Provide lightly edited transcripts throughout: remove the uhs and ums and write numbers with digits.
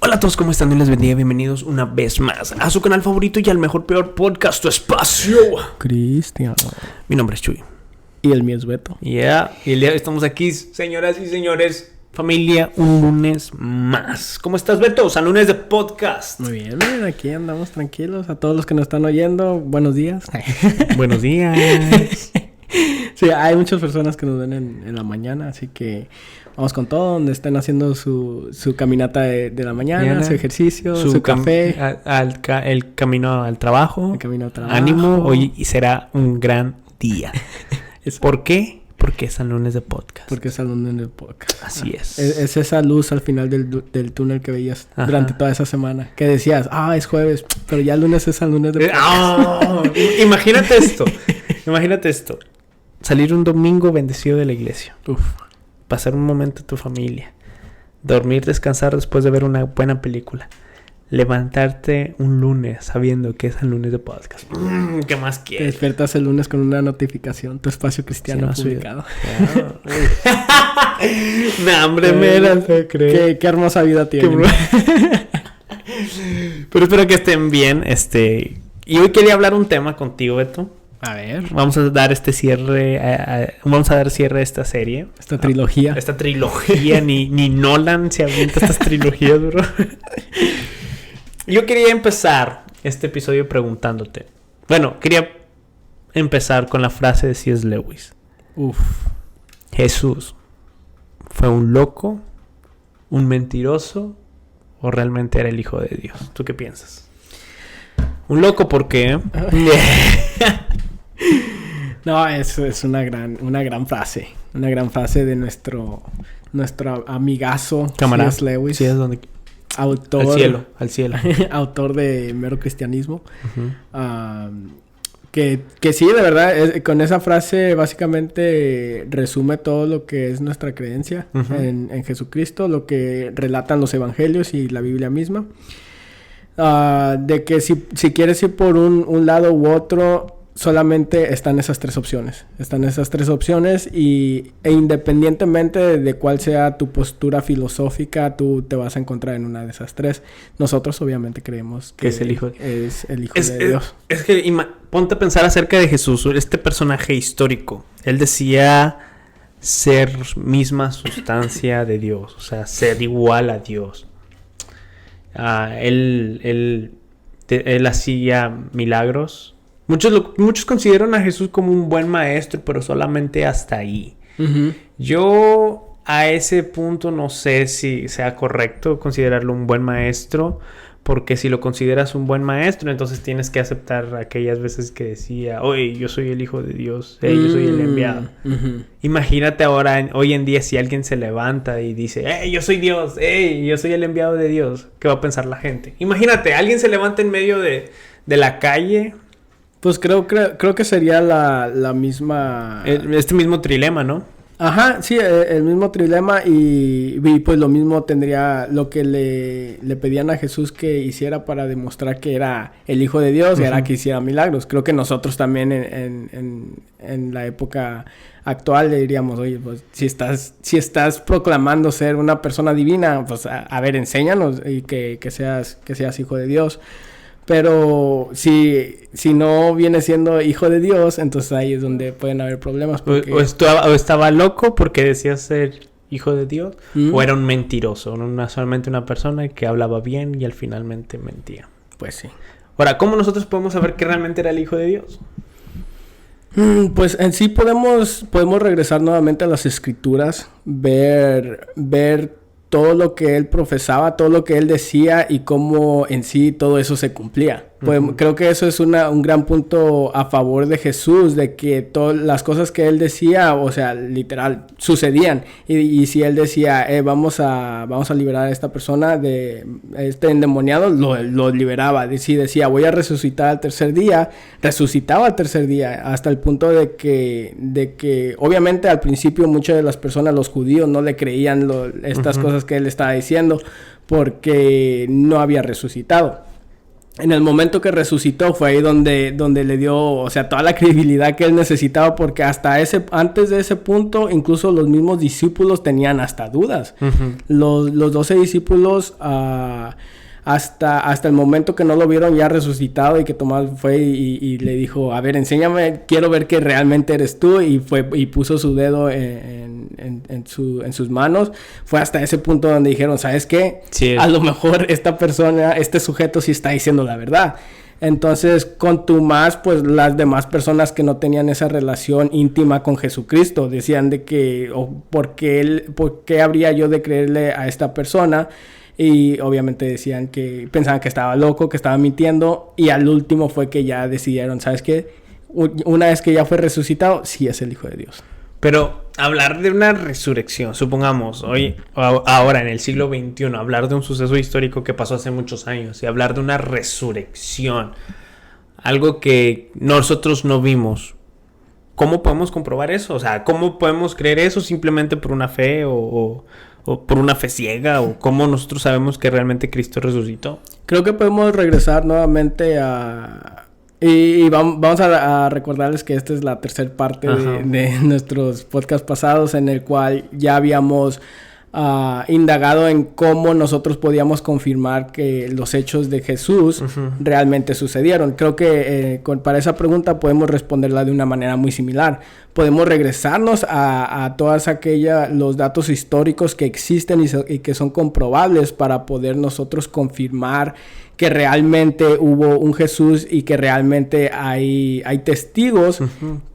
Hola a todos, ¿cómo están? Dios les bendiga, bienvenidos una vez más a su canal favorito y al mejor peor podcast, Tu Espacio. Cristian. Mi nombre es Chuy. Y el mío es Beto. Y el día de hoy estamos aquí, señoras y señores, familia, un lunes más. ¿Cómo estás, Beto? O sea, lunes de podcast. Muy bien, miren, aquí andamos tranquilos. A todos los que nos están oyendo, buenos días. Buenos días. Sí, hay muchas personas que nos ven en la mañana, así que vamos con todo, donde estén haciendo su caminata de la mañana, su ejercicio, su café. El camino al trabajo. El camino al trabajo. Ánimo, hoy será un gran día. ¿Por qué? Porque es el lunes de podcast. Porque es el lunes de podcast. Así es. Es esa luz al final del túnel que veías durante toda esa semana. Que decías, es jueves, pero ya el lunes es el lunes de podcast. Imagínate esto. Imagínate esto. Salir un domingo bendecido de la iglesia. Pasar un momento en tu familia. Dormir, descansar después de ver una buena película. Levantarte un lunes sabiendo que es el lunes de podcast. ¿Qué más Te quieres? despiertas el lunes con una notificación. Tu espacio cristiano publicado. No, hombre, mira, qué hermosa vida tienen. Pero espero que estén bien. Y hoy quería hablar un tema contigo, Beto. A ver. Vamos a dar cierre. Vamos a dar cierre a esta serie. Esta trilogía. Esta trilogía. ni Nolan se avienta estas trilogías, bro. Yo quería empezar este episodio preguntándote. Bueno, quería empezar con la frase de C.S. Lewis. ¿Jesús fue un loco, un mentiroso o realmente era el Hijo de Dios? ¿Tú qué piensas? Un loco porque... No, eso es una gran frase. Una gran frase de nuestro amigazo Camarada C.S. Lewis. Sí, es donde... Autor... Al cielo. Autor de Mero Cristianismo. Que sí, de verdad, con esa frase básicamente resume todo lo que es nuestra creencia en Jesucristo, lo que relatan los evangelios y la Biblia misma. De que si quieres ir por un lado u otro, solamente están esas tres opciones. E independientemente de cuál sea tu postura filosófica, tú te vas a encontrar en una de esas tres. Nosotros obviamente creemos que es el Hijo de Dios. Es que ponte a pensar acerca de Jesús, este personaje histórico. Él decía ser misma sustancia de Dios, o sea, ser igual a Dios. Él hacía milagros. Muchos consideran a Jesús como un buen maestro, pero solamente hasta ahí. Yo a ese punto no sé si sea correcto considerarlo un buen maestro, porque si lo consideras un buen maestro, entonces tienes que aceptar aquellas veces que decía, oye, yo soy el Hijo de Dios, yo soy el enviado. Imagínate ahora, hoy en día, si alguien se levanta y dice, yo soy Dios, yo soy el enviado de Dios, ¿qué va a pensar la gente? Imagínate, alguien se levanta en medio de la calle. Pues creo que sería la misma... Este mismo trilema, ¿no? Ajá, sí, el mismo trilema y pues lo mismo tendría lo que le pedían a Jesús que hiciera para demostrar que era el Hijo de Dios, era que hiciera milagros. Creo que nosotros también en la época actual le diríamos, oye, pues si estás proclamando ser una persona divina, pues a ver, enséñanos y que seas Hijo de Dios. Pero si no viene siendo Hijo de Dios, entonces ahí es donde pueden haber problemas. Porque... O estaba loco porque decía ser Hijo de Dios, o era un mentiroso, solamente una persona que hablaba bien y al finalmente mentía. Pues sí. Ahora, ¿cómo nosotros podemos saber que realmente era el Hijo de Dios? Pues en sí podemos regresar nuevamente a las Escrituras, ver todo lo que él profesaba, todo lo que él decía y cómo en sí todo eso se cumplía. Pues, creo que eso es un gran punto a favor de Jesús, de que todas las cosas que él decía, o sea, literal, sucedían. Y si él decía, vamos a liberar a esta persona de este endemoniado, lo liberaba. Si decía, voy a resucitar al tercer día, resucitaba al tercer día, hasta el punto de que obviamente al principio muchas de las personas, los judíos, no le creían estas cosas que él estaba diciendo, porque no había resucitado. en el momento que resucitó fue ahí donde le dio, o sea, toda la credibilidad que él necesitaba, porque antes de ese punto, incluso los mismos discípulos tenían hasta dudas. Uh-huh. Los 12 discípulos, hasta el momento que no lo vieron ya resucitado, y que Tomás fue y le dijo, a ver, enséñame, quiero ver que realmente eres tú, y puso su dedo en sus manos. Fue hasta ese punto donde dijeron, ¿sabes qué? Sí. A lo mejor esta persona, este sujeto sí está diciendo la verdad. Entonces, con Tomás, pues las demás personas que no tenían esa relación íntima con Jesucristo decían de que, ¿por qué habría yo de creerle a esta persona? Y obviamente decían que pensaban que estaba loco, que estaba mintiendo. Y al último fue que ya decidieron, ¿sabes qué? Una vez que ya fue resucitado, sí es el Hijo de Dios. Pero hablar de una resurrección, supongamos, ahora en el siglo XXI, hablar de un suceso histórico que pasó hace muchos años y hablar de una resurrección, algo que nosotros no vimos, ¿cómo podemos comprobar eso? O sea, ¿cómo podemos creer eso simplemente por una fe o por una fe ciega? ¿O cómo nosotros sabemos que realmente Cristo resucitó? Creo que podemos regresar nuevamente y vamos a recordarles que esta es la tercera parte de nuestros podcasts pasados, en el cual ya habíamos indagado en cómo nosotros podíamos confirmar que los hechos de Jesús realmente sucedieron. Creo que para esa pregunta podemos responderla de una manera muy similar. Podemos regresarnos a todas los datos históricos que existen y que son comprobables para poder nosotros confirmar que realmente hubo un Jesús y que realmente hay testigos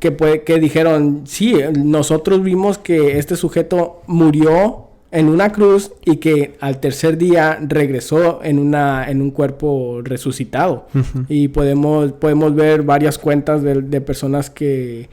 que dijeron, sí, nosotros vimos que este sujeto murió en una cruz y que al tercer día regresó en un cuerpo resucitado. Y podemos ver varias cuentas de personas que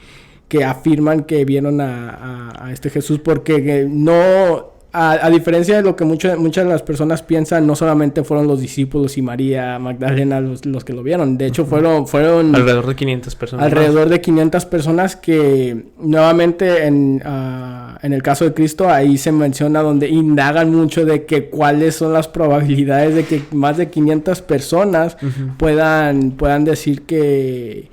afirman que vieron a este Jesús, porque no... A diferencia de lo que muchas de las personas piensan, no solamente fueron los discípulos y María Magdalena los que lo vieron. De hecho, fueron alrededor de 500 personas. Alrededor de 500 personas que, nuevamente, en el caso de Cristo, ahí se menciona donde indagan mucho de que cuáles son las probabilidades de que más de 500 personas puedan decir que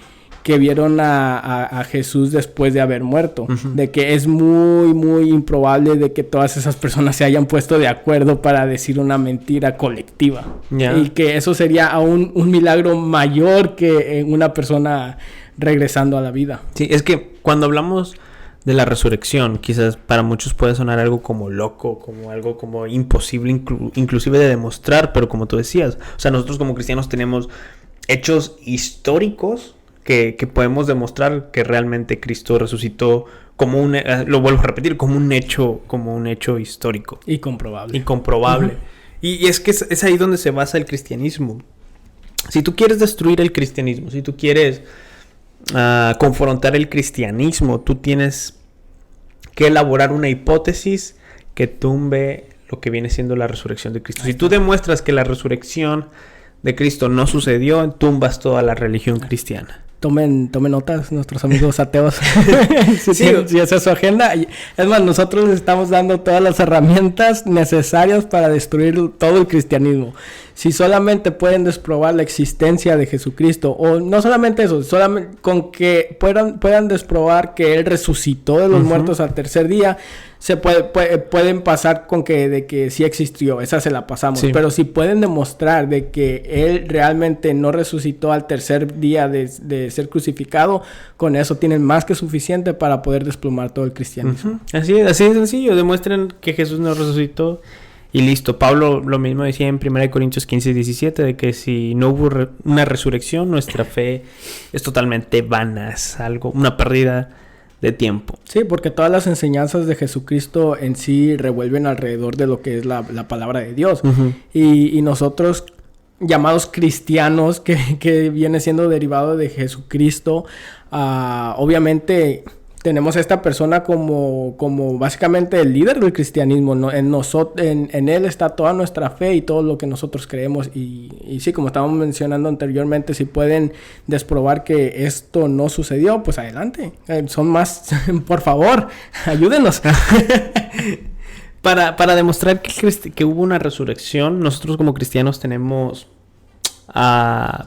vieron a Jesús después de haber muerto. De que es muy, muy improbable de que todas esas personas se hayan puesto de acuerdo para decir una mentira colectiva. Y que eso sería aún un milagro mayor que una persona regresando a la vida. Sí, es que cuando hablamos de la resurrección, quizás para muchos puede sonar algo como loco, como algo como imposible inclusive de demostrar, pero como tú decías, o sea, nosotros como cristianos tenemos hechos históricos que podemos demostrar que realmente Cristo resucitó como lo vuelvo a repetir, como un hecho histórico. Y comprobable. Y es que es ahí donde se basa el cristianismo. Si tú quieres destruir el cristianismo, si tú quieres confrontar el cristianismo, tú tienes que elaborar una hipótesis que tumbe lo que viene siendo la resurrección de Cristo. Si tú demuestras que la resurrección de Cristo no sucedió, tumbas toda la religión cristiana. Tomen notas nuestros amigos ateos. si esa es su agenda. Es más, nosotros les estamos dando todas las herramientas necesarias para destruir todo el cristianismo. Si solamente pueden desprobar la existencia de Jesucristo, o no solamente eso, solamente con que puedan desprobar que Él resucitó de los muertos al tercer día, pueden pasar con de que sí existió, esa se la pasamos. Sí. Pero si pueden demostrar de que Él realmente no resucitó al tercer día de ser crucificado, con eso tienen más que suficiente para poder desplomar todo el cristianismo. Así de sencillo, demuestren que Jesús no resucitó y listo. Pablo lo mismo decía en 1 Corintios 15:17, de que si no hubo una resurrección, nuestra fe es totalmente vana, es una pérdida de tiempo. Sí, porque todas las enseñanzas de Jesucristo en sí revuelven alrededor de lo que es la palabra de Dios. Y nosotros, llamados cristianos, que viene siendo derivado de Jesucristo, obviamente tenemos a esta persona como básicamente el líder del cristianismo, ¿no? En él está toda nuestra fe y todo lo que nosotros creemos. Y sí, como estábamos mencionando anteriormente, si pueden desprobar que esto no sucedió, pues adelante. Son más, por favor, ayúdenos. Para demostrar que hubo una resurrección, nosotros como cristianos tenemos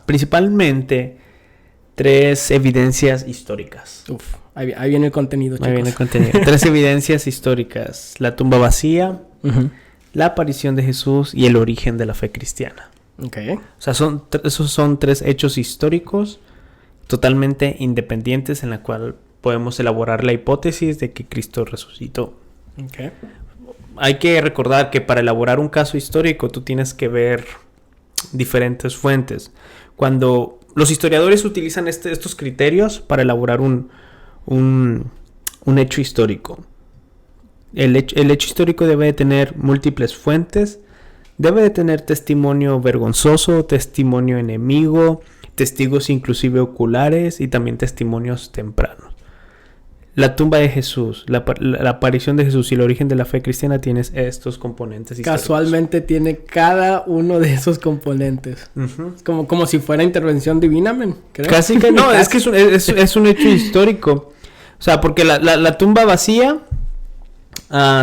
principalmente 3 evidencias históricas. Uf, ahí viene el contenido, chicos. Ahí viene el contenido. 3 evidencias históricas. La tumba vacía, la aparición de Jesús y el origen de la fe cristiana. Okay. O sea, esos son 3 hechos históricos totalmente independientes en la cual podemos elaborar la hipótesis de que Cristo resucitó. Okay. Hay que recordar que para elaborar un caso histórico tú tienes que ver diferentes fuentes. Cuando los historiadores utilizan estos criterios para elaborar un hecho histórico. El hecho histórico debe de tener múltiples fuentes, debe de tener testimonio vergonzoso, testimonio enemigo, testigos inclusive oculares y también testimonios tempranos. La tumba de Jesús, la aparición de Jesús y el origen de la fe cristiana tienes estos componentes históricos. Casualmente tiene cada uno de esos componentes. Uh-huh. Como si fuera intervención divina, men, ¿creo? Casi que no, es que es un hecho histórico. O sea, porque la tumba vacía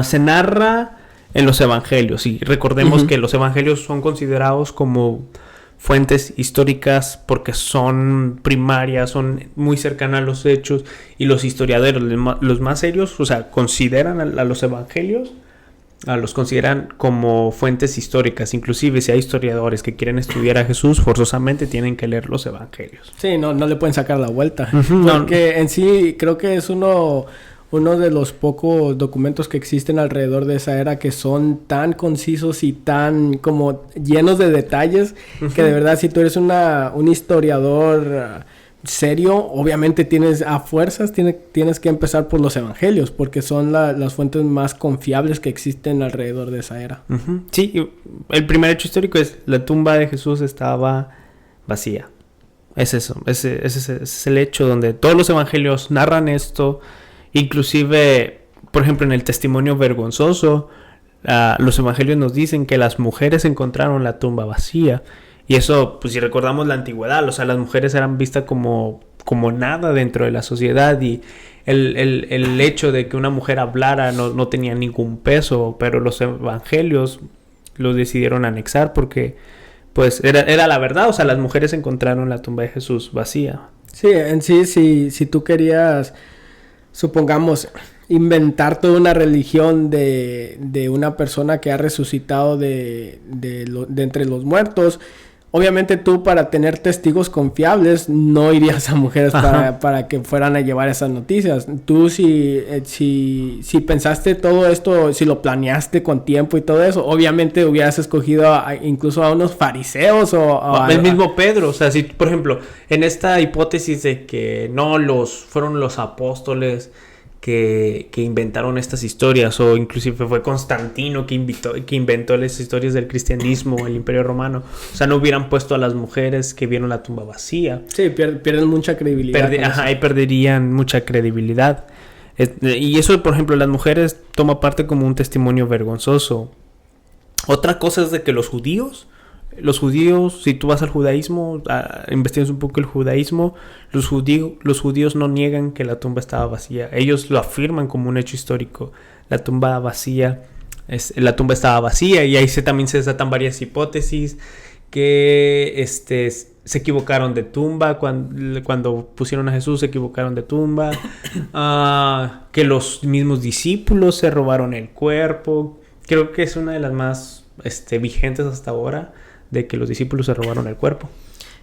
se narra en los evangelios. Y recordemos que los evangelios son considerados como fuentes históricas porque son primarias, son muy cercanas a los hechos, y los historiadores, los más serios, o sea, consideran a los evangelios, los consideran como fuentes históricas. Inclusive si hay historiadores que quieren estudiar a Jesús, forzosamente tienen que leer los evangelios. Sí, no le pueden sacar la vuelta. Porque en sí creo que es uno de los pocos documentos que existen alrededor de esa era que son tan concisos y tan como llenos de detalles, que de verdad si tú eres un historiador serio, obviamente tienes que empezar por los evangelios, porque son las fuentes más confiables que existen alrededor de esa era. Sí, el primer hecho histórico es la tumba de Jesús estaba vacía. Es eso, ese es el hecho donde todos los evangelios narran esto. Inclusive, por ejemplo, en el testimonio vergonzoso, los evangelios nos dicen que las mujeres encontraron la tumba vacía. Y eso, pues si recordamos la antigüedad, o sea, las mujeres eran vistas como nada dentro de la sociedad. Y el hecho de que una mujer hablara no tenía ningún peso. Pero los evangelios los decidieron anexar porque, pues, era la verdad. O sea, las mujeres encontraron la tumba de Jesús vacía. Sí, en sí, si tú querías, supongamos, inventar toda una religión de una persona que ha resucitado de entre los muertos, obviamente tú, para tener testigos confiables, no irías a mujeres para que fueran a llevar esas noticias. Tú si pensaste todo esto, si lo planeaste con tiempo y todo eso, obviamente hubieras escogido incluso a unos fariseos o el mismo Pedro. O sea, si por ejemplo en esta hipótesis de que fueron los apóstoles que inventaron estas historias, o inclusive fue Constantino que inventó las historias del cristianismo, el Imperio Romano, o sea, no hubieran puesto a las mujeres que vieron la tumba vacía. Sí, pierden mucha credibilidad. Y perderían mucha credibilidad. Y eso, por ejemplo, las mujeres toma parte como un testimonio vergonzoso. Otra cosa es de que los judíos, si tú vas al judaísmo, investigas un poco el judaísmo, los judíos no niegan que la tumba estaba vacía. Ellos lo afirman como un hecho histórico. La tumba estaba vacía, y ahí también se desatan varias hipótesis que se equivocaron de tumba. Cuando pusieron a Jesús se equivocaron de tumba. Que los mismos discípulos se robaron el cuerpo. Creo que es una de las más vigentes hasta ahora, de que los discípulos se robaron el cuerpo.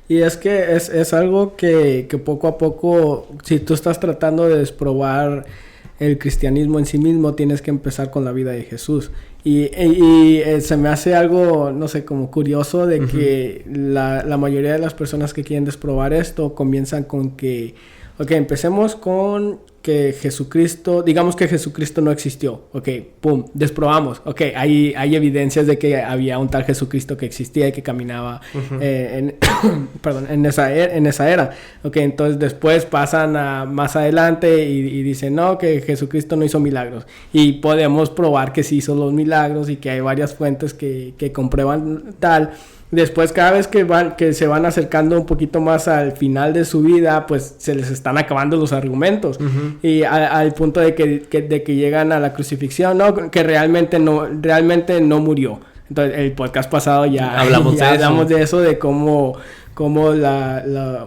Y es que es algo que poco a poco, si tú estás tratando de desprobar el cristianismo en sí mismo, tienes que empezar con la vida de Jesús. Y se me hace algo, no sé, como curioso de que la mayoría de las personas que quieren desprobar esto comienzan con que, ok, empecemos con que Jesucristo, digamos que Jesucristo no existió, ok, pum, desprobamos, ok, hay evidencias de que había un tal Jesucristo que existía y que caminaba en esa era, ok, entonces después pasan a más adelante y dicen, no, que Jesucristo no hizo milagros, y podemos probar que sí hizo los milagros y que hay varias fuentes que comprueban tal. Después, cada vez que se van acercando un poquito más al final de su vida, pues se les están acabando los argumentos. Y al punto de que llegan a la crucifixión, no, que realmente no murió. Entonces, el podcast pasado ya hablamos de eso, de cómo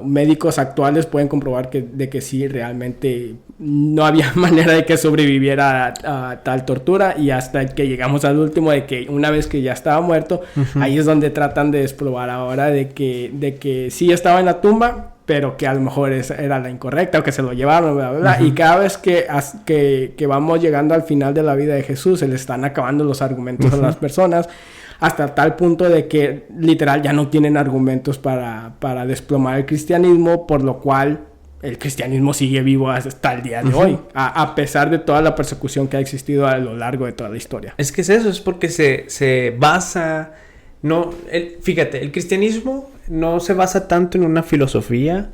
médicos actuales pueden comprobar de que sí, realmente no había manera de que sobreviviera a tal tortura, y hasta que llegamos al último, de que una vez que ya estaba muerto, ahí es donde tratan de desprobar ahora de que sí estaba en la tumba, pero que a lo mejor era la incorrecta, o que se lo llevaron, bla, bla, bla. Y cada vez que vamos llegando al final de la vida de Jesús, se le están acabando los argumentos a las personas, hasta tal punto de que literal ya no tienen argumentos para desplomar el cristianismo, por lo cual el cristianismo sigue vivo hasta el día de hoy, a pesar de toda la persecución que ha existido a lo largo de toda la historia. Es que es eso, es porque se basa... fíjate, el cristianismo no se basa tanto en una filosofía,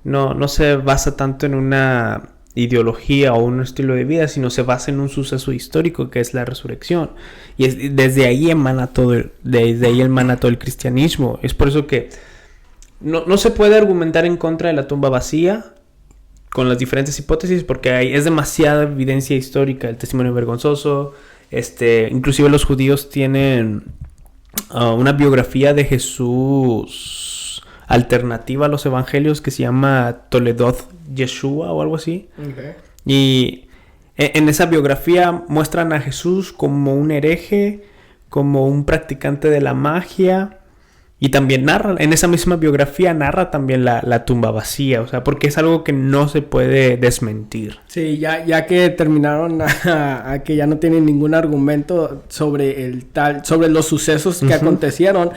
no se basa tanto en una ideología o un estilo de vida, sino se basa en un suceso histórico que es la resurrección, y desde ahí emana todo el cristianismo. Es por eso que no se puede argumentar en contra de la tumba vacía con las diferentes hipótesis, porque es demasiada evidencia histórica, el testimonio vergonzoso, inclusive los judíos tienen una biografía de Jesús alternativa a los evangelios que se llama Toledoth Yeshua o algo así. Okay. Y en esa biografía muestran a Jesús como un hereje, como un practicante de la magia, y también en esa misma biografía narra también la tumba vacía, o sea, porque es algo que no se puede desmentir. Sí, ya que terminaron a que ya no tienen ningún argumento sobre los sucesos que acontecieron,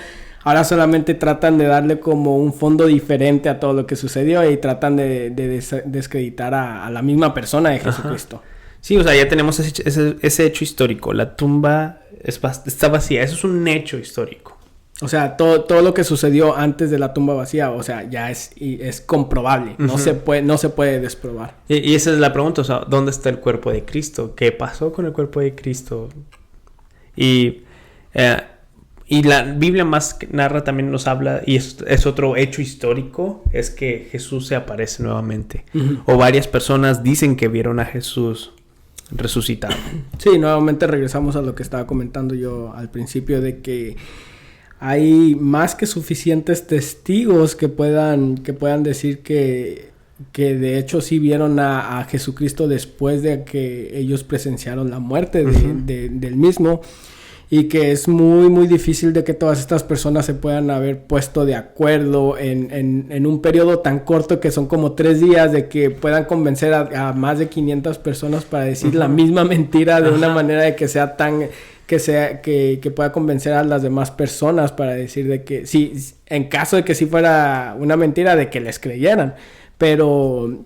ahora solamente tratan de darle como un fondo diferente a todo lo que sucedió, y tratan de descreditar a la misma persona de Jesucristo. Sí, o sea, ya tenemos ese hecho histórico. La tumba está vacía. Eso es un hecho histórico. O sea, todo lo que sucedió antes de la tumba vacía, o sea, ya es comprobable. No se puede desprobar. Y esa es la pregunta, o sea, ¿dónde está el cuerpo de Cristo? ¿Qué pasó con el cuerpo de Cristo? Y la Biblia más que narra también nos habla, y es otro hecho histórico, es que Jesús se aparece nuevamente. O varias personas dicen que vieron a Jesús resucitado. Sí, nuevamente regresamos a lo que estaba comentando yo al principio, de que hay más que suficientes testigos que puedan decir que de hecho sí vieron a Jesucristo después de que ellos presenciaron la muerte del mismo, y que es muy muy difícil de que todas estas personas se puedan haber puesto de acuerdo en un periodo tan corto, que son como 3 días, de que puedan convencer a más de 500 personas para decir la misma mentira de una manera de que sea tan... que pueda convencer a las demás personas para decir de que sí, en caso de que sí fuera una mentira, de que les creyeran. Pero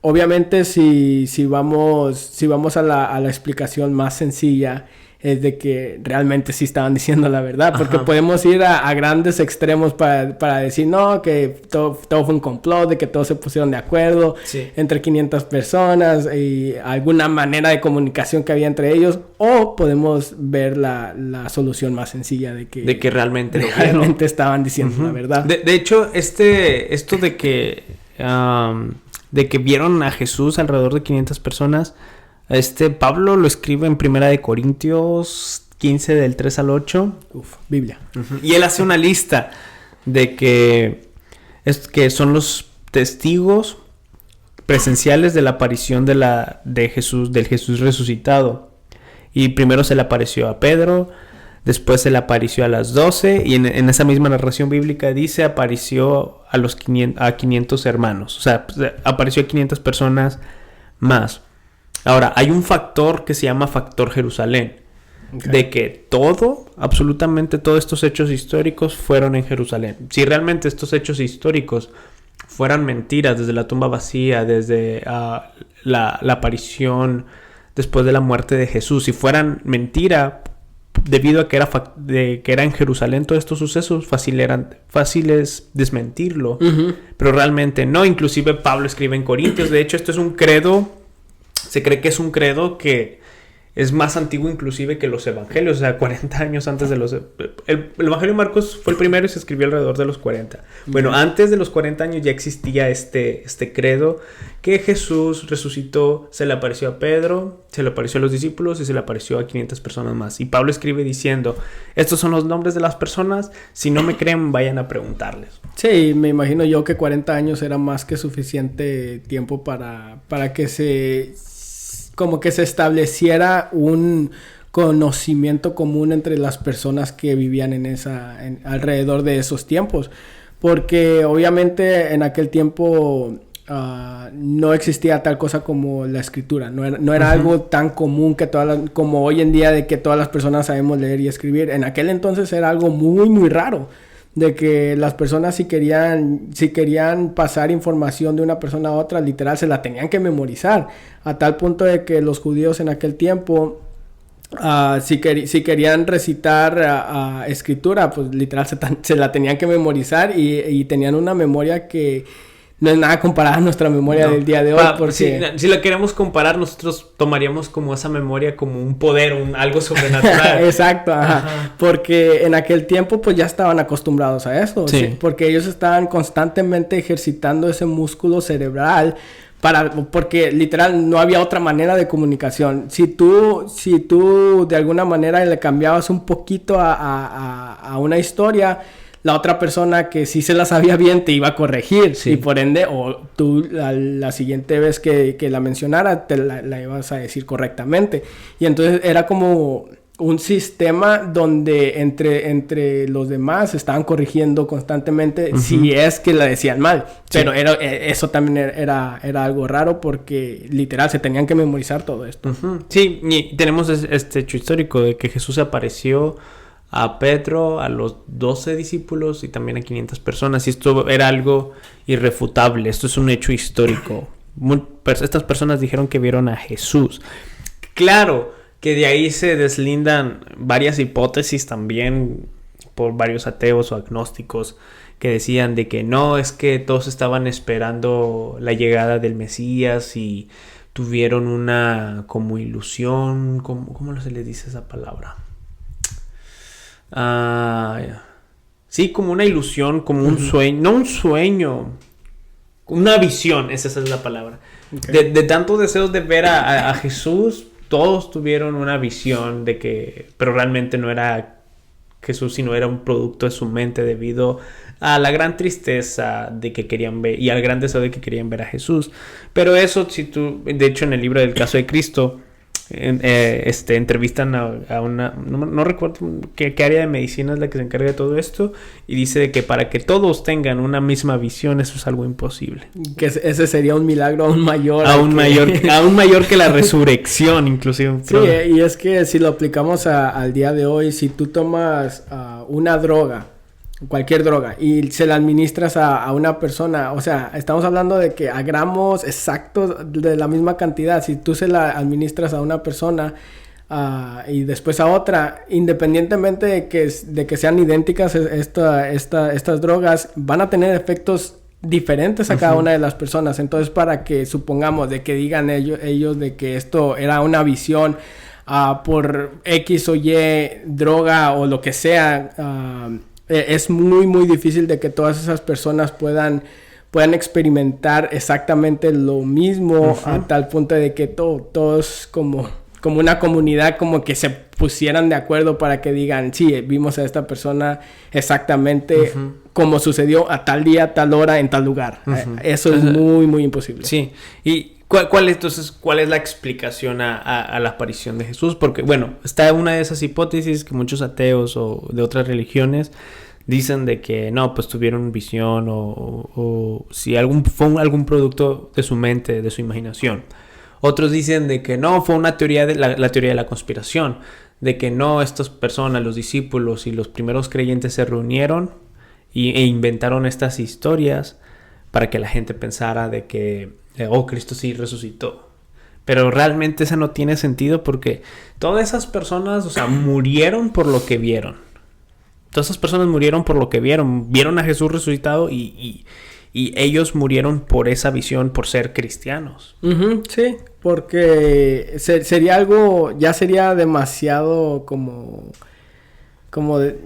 obviamente si vamos a la explicación más sencilla, es de que realmente sí estaban diciendo la verdad, porque podemos ir a grandes extremos para decir no, que todo fue un complot, de que todos se pusieron de acuerdo entre 500 personas y alguna manera de comunicación que había entre ellos, o podemos ver la solución más sencilla de que realmente estaban diciendo la verdad. De hecho, esto de que vieron a Jesús alrededor de 500 personas, Pablo lo escribe en 1 Corintios 15 del 3 al 8. Biblia. Y él hace una lista de que son los testigos presenciales de la aparición de Jesús, del Jesús resucitado. Y primero se le apareció a Pedro, después se le apareció a las 12, y en esa misma narración bíblica dice apareció a 500 hermanos. O sea, apareció a 500 personas más. Ahora, hay un factor que se llama factor Jerusalén. Okay. De que absolutamente todos estos hechos históricos fueron en Jerusalén. Si realmente estos hechos históricos fueran mentiras, desde la tumba vacía, desde la aparición después de la muerte de Jesús, si fueran mentira debido a que era en Jerusalén todos estos sucesos, fáciles desmentirlo. Pero realmente no. Inclusive Pablo escribe en Corintios. De hecho, esto es un credo. Se cree que es un credo que es más antiguo inclusive que los evangelios, o sea, 40 años antes de los... El evangelio de Marcos fue el primero y se escribió alrededor de los 40. Bueno, antes de los 40 años ya existía este credo que Jesús resucitó, se le apareció a Pedro, se le apareció a los discípulos y se le apareció a 500 personas más. Y Pablo escribe diciendo, estos son los nombres de las personas, si no me creen vayan a preguntarles. Sí, me imagino yo que 40 años era más que suficiente tiempo para que se estableciera un conocimiento común entre las personas que vivían alrededor de esos tiempos, porque obviamente en aquel tiempo no existía tal cosa como la escritura, no era algo tan común que como hoy en día de que todas las personas sabemos leer y escribir. En aquel entonces era algo muy muy raro, de que las personas si querían pasar información de una persona a otra, literal se la tenían que memorizar, a tal punto de que los judíos en aquel tiempo si querían recitar escritura, pues literal se la tenían que memorizar y tenían una memoria que no es nada comparada a nuestra memoria del día de hoy. Porque... Si la queremos comparar, nosotros tomaríamos como esa memoria como un poder, algo sobrenatural. Exacto, ajá. Porque en aquel tiempo pues ya estaban acostumbrados a eso. Sí. Porque ellos estaban constantemente ejercitando ese músculo cerebral porque literal no había otra manera de comunicación. Si tú de alguna manera le cambiabas un poquito a una historia, la otra persona que sí se la sabía bien te iba a corregir. Sí. Y por ende, o tú la siguiente vez que la mencionara, te la ibas a decir correctamente. Y entonces era como un sistema donde entre los demás estaban corrigiendo constantemente si es que la decían mal. Sí. Pero eso también era algo raro porque literal se tenían que memorizar todo esto. Sí, y tenemos este hecho histórico de que Jesús apareció a Pedro, a los 12 discípulos y también a 500 personas. Y esto era algo irrefutable. Esto es un hecho histórico. Estas personas dijeron que vieron a Jesús. Claro que de ahí se deslindan varias hipótesis también por varios ateos o agnósticos que decían de que no, es que todos estaban esperando la llegada del Mesías y tuvieron una como ilusión. ¿Cómo se les dice esa palabra? Sí, como una ilusión, como un sueño, no un sueño, una visión, esa es la palabra. Okay. De tantos deseos de ver a Jesús, todos tuvieron una visión de que, pero realmente no era Jesús, sino era un producto de su mente debido a la gran tristeza de que querían ver y al gran deseo de que querían ver a Jesús. Pero eso, de hecho, en el libro del caso de Cristo, entrevistan a una, no recuerdo qué área de medicina es la que se encarga de todo esto, y dice de que para que todos tengan una misma visión eso es algo imposible, que ese sería un milagro aún mayor mayor que la resurrección inclusive. Sí, y es que si lo aplicamos al día de hoy, si tú tomas una droga, cualquier droga, y se la administras a una persona, o sea, estamos hablando de que a gramos exactos de la misma cantidad, si tú se la administras a una persona y después a otra, independientemente de que sean idénticas estas drogas, van a tener efectos diferentes a cada una de las personas. Entonces, para que supongamos de que digan ellos de que esto era una visión por X o Y droga o lo que sea, es muy muy difícil de que todas esas personas puedan experimentar exactamente lo mismo a tal punto de que todos como una comunidad como que se pusieran de acuerdo para que digan, sí, vimos a esta persona exactamente como sucedió a tal día, tal hora, en tal lugar. Eso es muy muy imposible. Sí, y ¿cuál es la explicación a la aparición de Jesús? Porque, bueno, está una de esas hipótesis que muchos ateos o de otras religiones dicen de que no, pues tuvieron visión o si fue algún producto de su mente, de su imaginación. Otros dicen de que no, fue una teoría la teoría de la conspiración, de que no, estas personas, los discípulos y los primeros creyentes se reunieron e inventaron estas historias para que la gente pensara de que Cristo sí resucitó. Pero realmente eso no tiene sentido porque todas esas personas, o sea, murieron por lo que vieron. Todas esas personas murieron por lo que vieron. Vieron a Jesús resucitado y Y ellos murieron por esa visión, por ser cristianos. Sí, porque sería algo, ya sería demasiado como de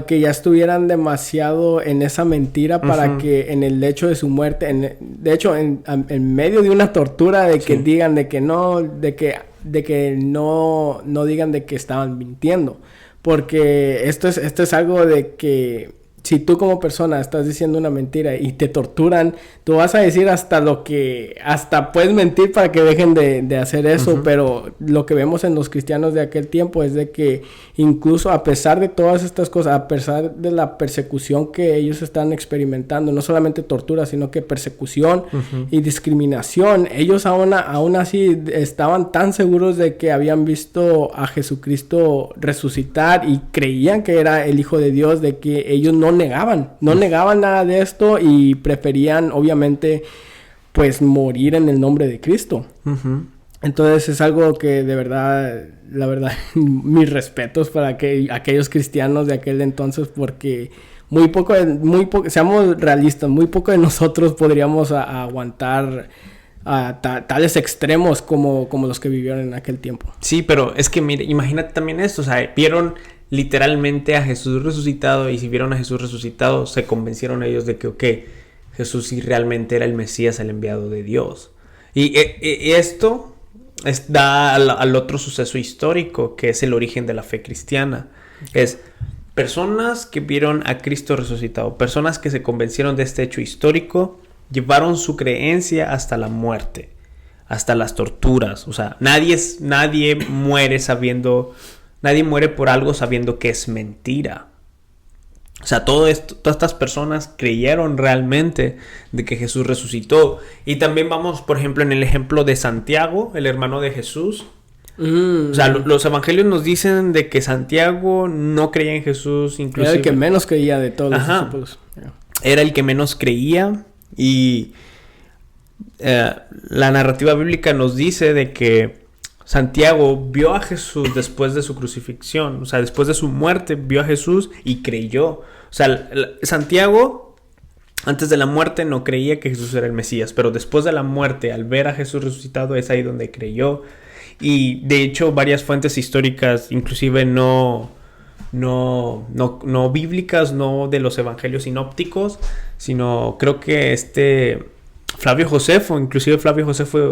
que ya estuvieran demasiado en esa mentira para que en el hecho de su muerte, de hecho en medio de una tortura de que digan de que no digan de que estaban mintiendo, porque esto es algo de que si tú como persona estás diciendo una mentira y te torturan, tú vas a decir hasta puedes mentir para que dejen de hacer eso, pero lo que vemos en los cristianos de aquel tiempo es de que incluso a pesar de todas estas cosas, a pesar de la persecución que ellos están experimentando, no solamente tortura, sino que persecución y discriminación, ellos aún así estaban tan seguros de que habían visto a Jesucristo resucitar y creían que era el Hijo de Dios, de que ellos no negaban nada de esto y preferían obviamente pues morir en el nombre de Cristo. Entonces es algo que de verdad, la verdad, mis respetos para aquellos cristianos de aquel entonces, porque muy poco, seamos realistas, muy poco de nosotros podríamos aguantar tales extremos como los que vivieron en aquel tiempo. Sí, pero es que mire, imagínate también esto, o sea, vieron literalmente a Jesús resucitado, y si vieron a Jesús resucitado, se convencieron ellos de que, Jesús sí realmente era el Mesías, el enviado de Dios. Y esto da al otro suceso histórico, que es el origen de la fe cristiana. Es personas que vieron a Cristo resucitado, personas que se convencieron de este hecho histórico, llevaron su creencia hasta la muerte, hasta las torturas. O sea, nadie muere por algo sabiendo que es mentira. O sea, todas estas personas creyeron realmente de que Jesús resucitó. Y también vamos, por ejemplo, en el ejemplo de Santiago, el hermano de Jesús. O sea, los evangelios nos dicen de que Santiago no creía en Jesús, inclusive. Era el que menos creía de todos los discípulos. Era el que menos creía. Y la narrativa bíblica nos dice de que Santiago vio a Jesús después de su crucifixión, o sea, después de su muerte, vio a Jesús y creyó. O sea, Santiago, antes de la muerte, no creía que Jesús era el Mesías, pero después de la muerte, al ver a Jesús resucitado, es ahí donde creyó. Y de hecho, varias fuentes históricas, inclusive no bíblicas, no de los evangelios sinópticos, sino creo que Flavio Josefo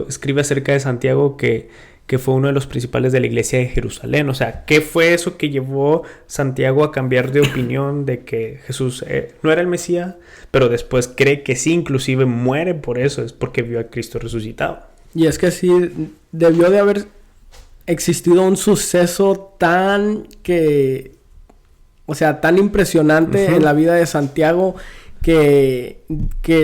escribe acerca de Santiago que fue uno de los principales de la iglesia de Jerusalén. O sea, ¿qué fue eso que llevó Santiago a cambiar de opinión de que Jesús no era el Mesías? Pero después cree que sí, inclusive muere por eso, es porque vio a Cristo resucitado. Y es que sí, debió de haber existido un suceso tan impresionante en la vida de Santiago, que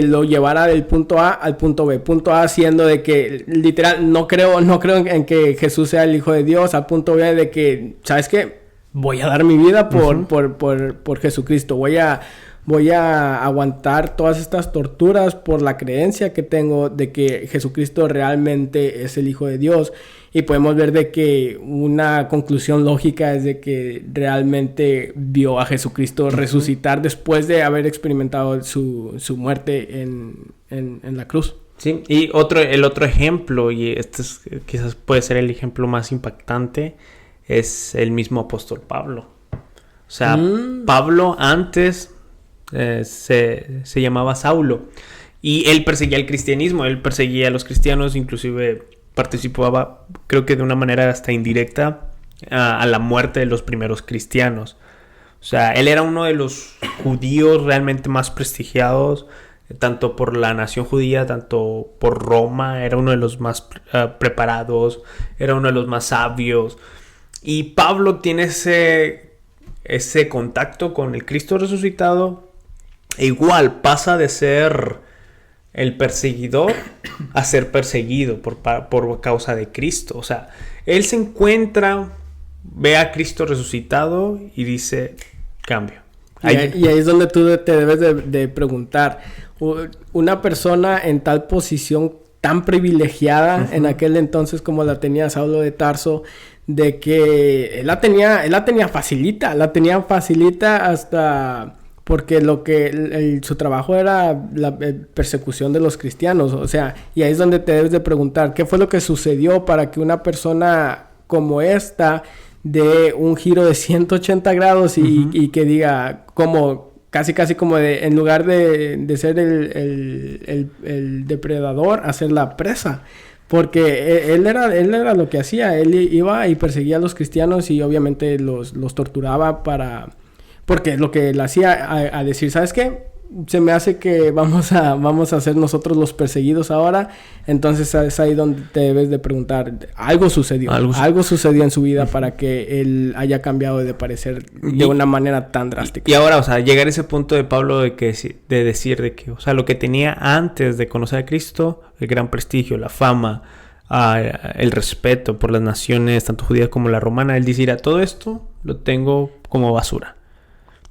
lo llevara del punto A al punto B. Punto A siendo de que literal no creo en que Jesús sea el Hijo de Dios, al punto B de que, ¿sabes qué? Voy a dar mi vida por Jesucristo. Voy a aguantar todas estas torturas por la creencia que tengo de que Jesucristo realmente es el Hijo de Dios. Y podemos ver de que una conclusión lógica es de que realmente vio a Jesucristo resucitar después de haber experimentado su muerte en la cruz. Sí, y el otro ejemplo, y quizás puede ser el ejemplo más impactante, es el mismo apóstol Pablo. O sea, Pablo antes se llamaba Saulo, y él perseguía el cristianismo, él perseguía a los cristianos, inclusive participaba, creo que de una manera hasta indirecta, a la muerte de los primeros cristianos. O sea, él era uno de los judíos realmente más prestigiados, tanto por la nación judía, tanto por Roma. Era uno de los más preparados, era uno de los más sabios. Y Pablo tiene ese contacto con el Cristo resucitado, e igual pasa de ser el perseguidor a ser perseguido por causa de Cristo. O sea, él se encuentra, ve a Cristo resucitado y dice, cambio. Y ahí es donde tú te debes de preguntar, una persona en tal posición tan privilegiada en aquel entonces como la tenía Saulo de Tarso, de que él la tenía facilita hasta porque su trabajo era la persecución de los cristianos, o sea, y ahí es donde te debes de preguntar, ¿qué fue lo que sucedió para que una persona como esta dé un giro de 180 grados y que diga, como, casi como en lugar de ser el depredador, hacer la presa? Porque él era lo que hacía, él iba y perseguía a los cristianos y obviamente los torturaba porque es lo que él hacía, a decir, ¿sabes qué? Se me hace que vamos a ser nosotros los perseguidos ahora. Entonces es ahí donde te debes de preguntar, algo sucedió en su vida para que él haya cambiado de parecer de una manera tan drástica. Y ahora, o sea, llegar a ese punto de Pablo de decir de que, o sea, lo que tenía antes de conocer a Cristo, el gran prestigio, la fama, el respeto por las naciones, tanto judías como la romana, él dice, todo esto lo tengo como basura.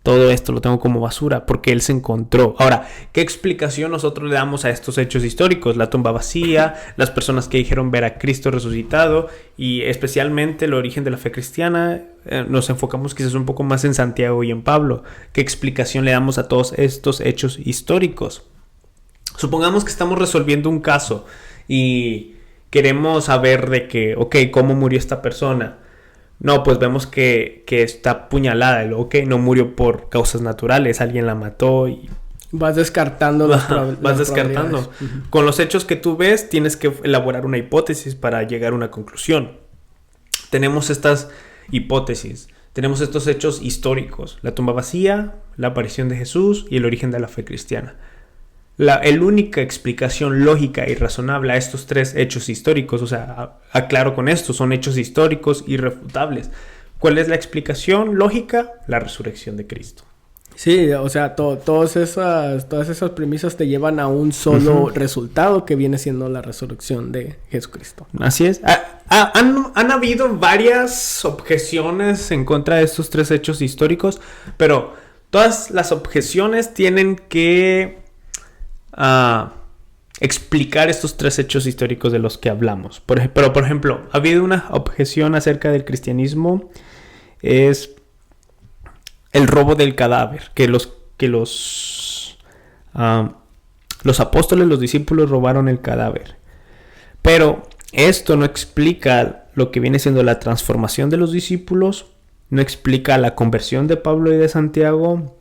Todo esto lo tengo como basura porque él se encontró. Ahora, ¿qué explicación nosotros le damos a estos hechos históricos? La tumba vacía, las personas que dijeron ver a Cristo resucitado y especialmente el origen de la fe cristiana. Nos enfocamos quizás un poco más en Santiago y en Pablo. ¿Qué explicación le damos a todos estos hechos históricos? Supongamos que estamos resolviendo un caso y queremos saber de que, ¿cómo murió esta persona? No, pues vemos que está apuñalada, no murió por causas naturales, alguien la mató y... Vas descartando vas descartando. Uh-huh. Con los hechos que tú ves, tienes que elaborar una hipótesis para llegar a una conclusión. Tenemos estas hipótesis, tenemos estos hechos históricos, la tumba vacía, la aparición de Jesús y el origen de la fe cristiana. La única explicación lógica y razonable a estos tres hechos históricos, o sea, aclaro con esto, son hechos históricos irrefutables. ¿Cuál es la explicación lógica? La resurrección de Cristo. Sí, o sea, todas esas premisas te llevan a un solo resultado que viene siendo la resurrección de Jesucristo. Así es. Han habido varias objeciones en contra de estos tres hechos históricos, pero todas las objeciones tienen que explicar estos tres hechos históricos de los que hablamos. Pero, por ejemplo, ha habido una objeción acerca del cristianismo, es el robo del cadáver, que los apóstoles, los discípulos robaron el cadáver. Pero esto no explica lo que viene siendo la transformación de los discípulos, no explica la conversión de Pablo y de Santiago,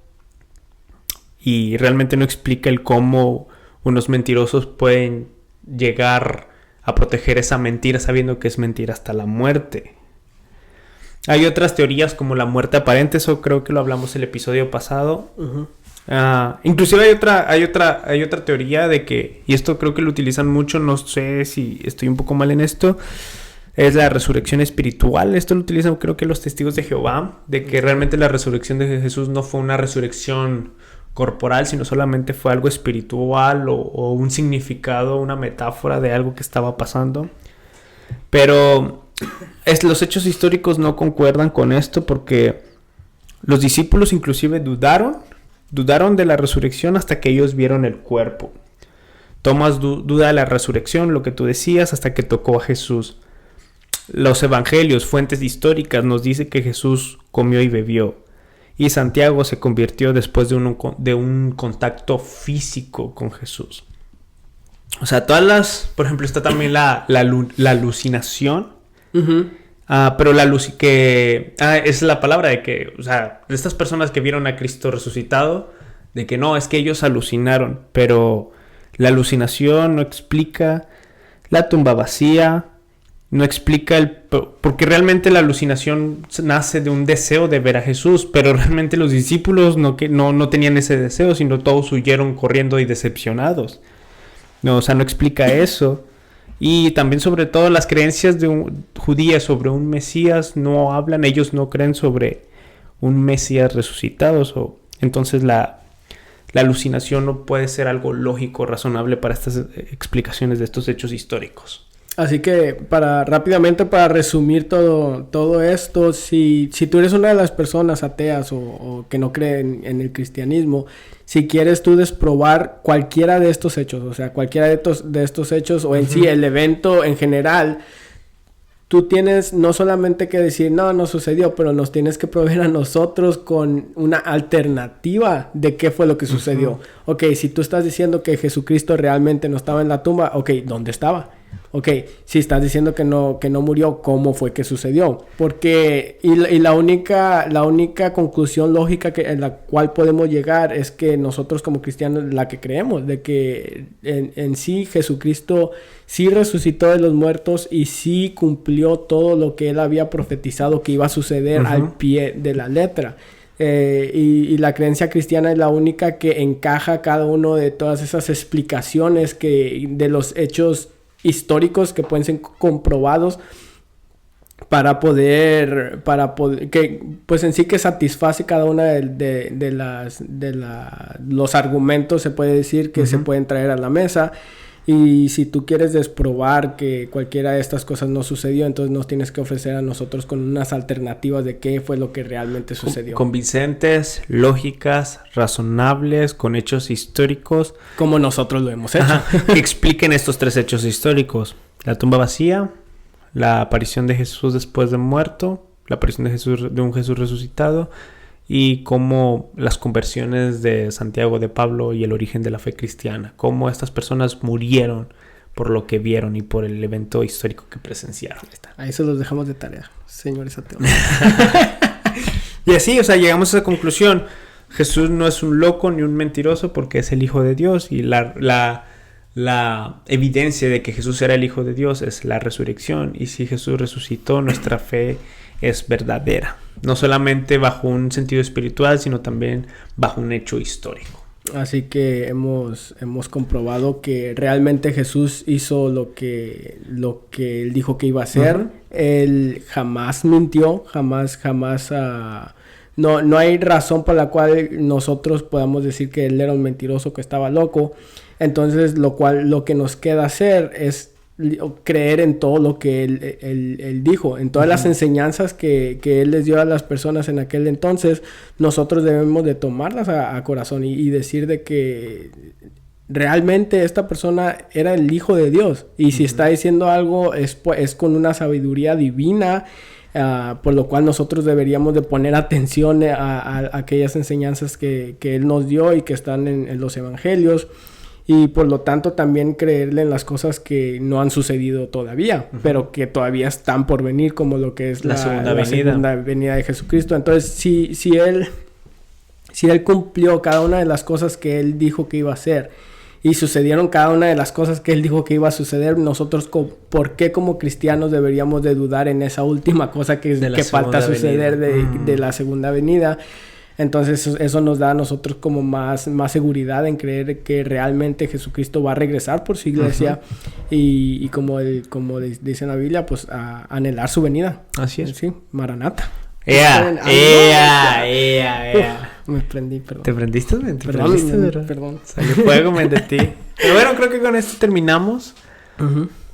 y realmente no explica el cómo unos mentirosos pueden llegar a proteger esa mentira sabiendo que es mentira hasta la muerte. Hay otras teorías como la muerte aparente, eso creo que lo hablamos el episodio pasado. Uh-huh. Inclusive hay otra teoría de que, y esto creo que lo utilizan mucho, no sé si estoy un poco mal en esto, es la resurrección espiritual. Esto lo utilizan creo que los testigos de Jehová, de que realmente la resurrección de Jesús no fue una resurrección corporal, sino solamente fue algo espiritual o un significado, una metáfora de algo que estaba pasando. Pero los hechos históricos no concuerdan con esto porque los discípulos inclusive dudaron de la resurrección hasta que ellos vieron el cuerpo. Tomás duda de la resurrección, lo que tú decías, hasta que tocó a Jesús. Los evangelios, fuentes históricas, nos dice que Jesús comió y bebió. Y Santiago se convirtió después de un contacto físico con Jesús. O sea, por ejemplo, está también la alucinación. Uh-huh. Pero la luz que... es la palabra de que, o sea, de estas personas que vieron a Cristo resucitado, de que no, es que ellos alucinaron. Pero la alucinación no explica la tumba vacía, no explica porque realmente la alucinación nace de un deseo de ver a Jesús, pero realmente los discípulos no tenían ese deseo, sino todos huyeron corriendo y decepcionados. No, o sea, no explica eso. Y también sobre todo las creencias judías sobre un Mesías no hablan, ellos no creen sobre un Mesías resucitado. Entonces la alucinación no puede ser algo lógico, razonable para estas explicaciones de estos hechos históricos. Así que rápidamente para resumir todo esto, si tú eres una de las personas ateas o que no creen en el cristianismo, si quieres tú desprobar cualquiera de estos hechos, o sea, cualquiera de estos hechos o en sí el evento en general, tú tienes no solamente que decir, no sucedió, pero nos tienes que proveer a nosotros con una alternativa de qué fue lo que sucedió. Ok, si tú estás diciendo que Jesucristo realmente no estaba en la tumba, ok, ¿dónde estaba? Ok, si estás diciendo que no murió, ¿cómo fue que sucedió? Porque, y la única conclusión lógica en la cual podemos llegar es que nosotros como cristianos, la que creemos, de que en sí Jesucristo sí resucitó de los muertos y sí cumplió todo lo que él había profetizado que iba a suceder al pie de la letra. Y la creencia cristiana es la única que encaja cada uno de todas esas explicaciones de los hechos históricos que pueden ser comprobados para poder que pues en sí que satisface cada una de los argumentos, se puede decir, que se pueden traer a la mesa. Y si tú quieres desprobar que cualquiera de estas cosas no sucedió, entonces nos tienes que ofrecer a nosotros con unas alternativas de qué fue lo que realmente sucedió. Convincentes, lógicas, razonables, con hechos históricos. Como nosotros lo hemos hecho. Que expliquen estos 3 hechos históricos. La tumba vacía, la aparición de Jesús después de muerto, la aparición de un Jesús resucitado, y cómo las conversiones de Santiago, de Pablo y el origen de la fe cristiana, cómo estas personas murieron por lo que vieron y por el evento histórico que presenciaron. Ahí se los dejamos de tarea, señores ateos. Y así, o sea, llegamos a esa conclusión. Jesús no es un loco ni un mentiroso porque es el Hijo de Dios, y la evidencia de que Jesús era el Hijo de Dios es la resurrección. Y si Jesús resucitó, nuestra fe es verdadera, no solamente bajo un sentido espiritual, sino también bajo un hecho histórico. Así que hemos comprobado que realmente Jesús hizo lo que él dijo que iba a hacer. Él jamás mintió, jamás no hay razón por la cual nosotros podamos decir que él era un mentiroso, que estaba loco. Entonces lo que nos queda hacer es creer en todo lo que él dijo, en todas las enseñanzas que él les dio a las personas en aquel entonces. Nosotros debemos de tomarlas a corazón y decir de que realmente esta persona era el Hijo de Dios, y si está diciendo algo es con una sabiduría divina, por lo cual nosotros deberíamos de poner atención a aquellas enseñanzas que él nos dio y que están en los evangelios. Y por lo tanto también creerle en las cosas que no han sucedido todavía, pero que todavía están por venir, como lo que es la segunda venida de Jesucristo. Entonces, si él cumplió cada una de las cosas que él dijo que iba a hacer, y sucedieron cada una de las cosas que él dijo que iba a suceder, nosotros, ¿por qué como cristianos deberíamos de dudar en esa última cosa que falta suceder de la segunda venida? Entonces eso nos da a nosotros como más seguridad en creer que realmente Jesucristo va a regresar por su iglesia, y como dice en la Biblia, pues a anhelar su venida. Así es. Sí, Maranata. Me prendí, perdón. ¿Te prendiste? Perdón. Salió fuego de ti. Pero bueno, creo que con esto terminamos.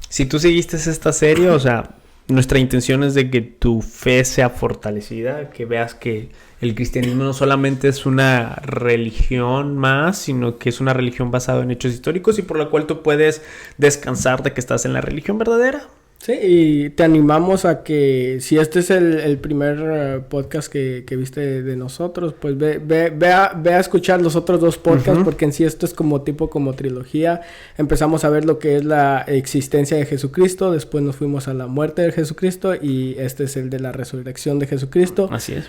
Si tú seguiste esta serie, o sea, nuestra intención es de que tu fe sea fortalecida, que veas que el cristianismo no solamente es una religión más, sino que es una religión basada en hechos históricos, y por la cual tú puedes descansar de que estás en la religión verdadera. Sí, y te animamos a que si este es el primer podcast que viste de nosotros, pues ve a escuchar los otros 2 podcasts, porque en sí esto es como trilogía. Empezamos a ver lo que es la existencia de Jesucristo, después nos fuimos a la muerte de Jesucristo, y este es el de la resurrección de Jesucristo. Así es.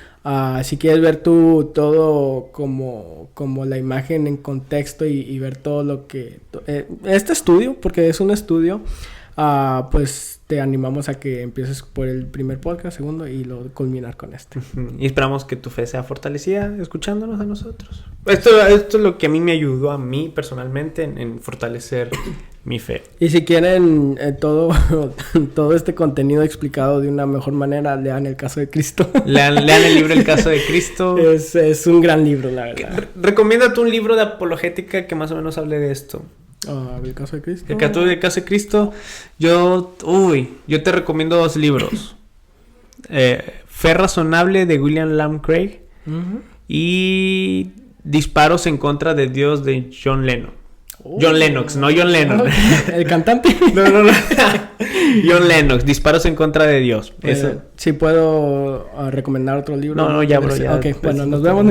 Si quieres ver tú todo como la imagen en contexto y ver todo lo que... este estudio, porque es un estudio, pues te animamos a que empieces por el primer podcast, segundo, y luego culminar con este. Y esperamos que tu fe sea fortalecida escuchándonos a nosotros. Esto es lo que a mí me ayudó, a mí personalmente, en fortalecer mi fe. Y si quieren todo este contenido explicado de una mejor manera, lean El Caso de Cristo. Lean el libro El Caso de Cristo. Es un gran libro, la verdad. Recomiéndate un libro de apologética que más o menos hable de esto. El Caso de Cristo. El Caso de Cristo. Yo te recomiendo 2 libros. Fe Razonable, de William Lane Craig, y Disparos en contra de Dios, de John Lennon. John Lennox, no John Lennon. ¿El cantante? No. John Lennox, Disparos en contra de Dios. Eso. Sí, puedo recomendar otro libro. No, ya, bro, ya. Ok, bueno, nos vemos.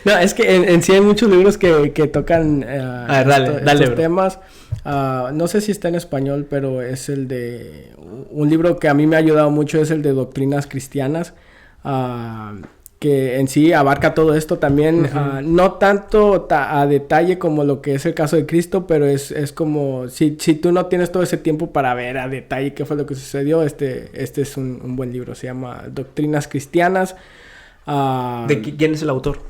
No, es que en sí hay muchos libros que tocan estos temas. No sé si está en español, pero es el de... Un libro que a mí me ha ayudado mucho es el de Doctrinas Cristianas. Que en sí abarca todo esto también, no tanto a detalle como lo que es el caso de Cristo, pero es como, si tú no tienes todo ese tiempo para ver a detalle qué fue lo que sucedió, este es un buen libro, se llama Doctrinas Cristianas. ¿De quién es el autor?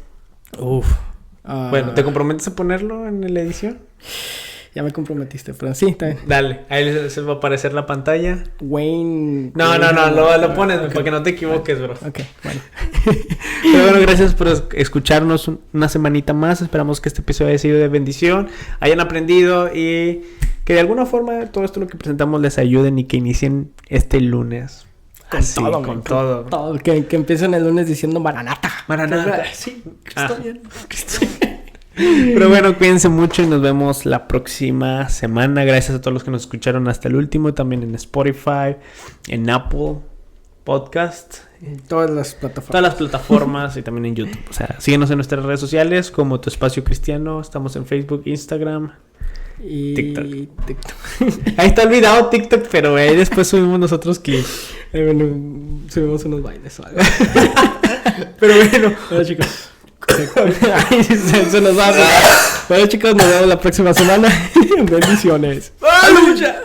Bueno, ¿te comprometes a ponerlo en la edición? Ya me comprometiste, pero sí, está bien. Dale, ahí se va a aparecer la pantalla. Wayne... No, lo pones para que no te equivoques, bro. Ok, bueno. Pero bueno, gracias por escucharnos una semanita más. Esperamos que este episodio haya sido de bendición, hayan aprendido y que de alguna forma todo esto lo que presentamos les ayuden y que inicien este lunes. Con todo. Que empiecen el lunes diciendo Maranata. Sí, Cristo bien. Pero bueno, cuídense mucho y nos vemos la próxima semana. Gracias a todos los que nos escucharon hasta el último. También en Spotify, en Apple Podcast. Todas las plataformas y también en YouTube. O sea, síguenos en nuestras redes sociales como Tu Espacio Cristiano. Estamos en Facebook, Instagram y TikTok. Ahí está olvidado TikTok, pero ahí después subimos nosotros clips. Subimos unos bailes o algo. Pero bueno, chicos. Se nos va. Bueno, chicos, nos vemos la próxima semana. Bendiciones. ¡Aleluya!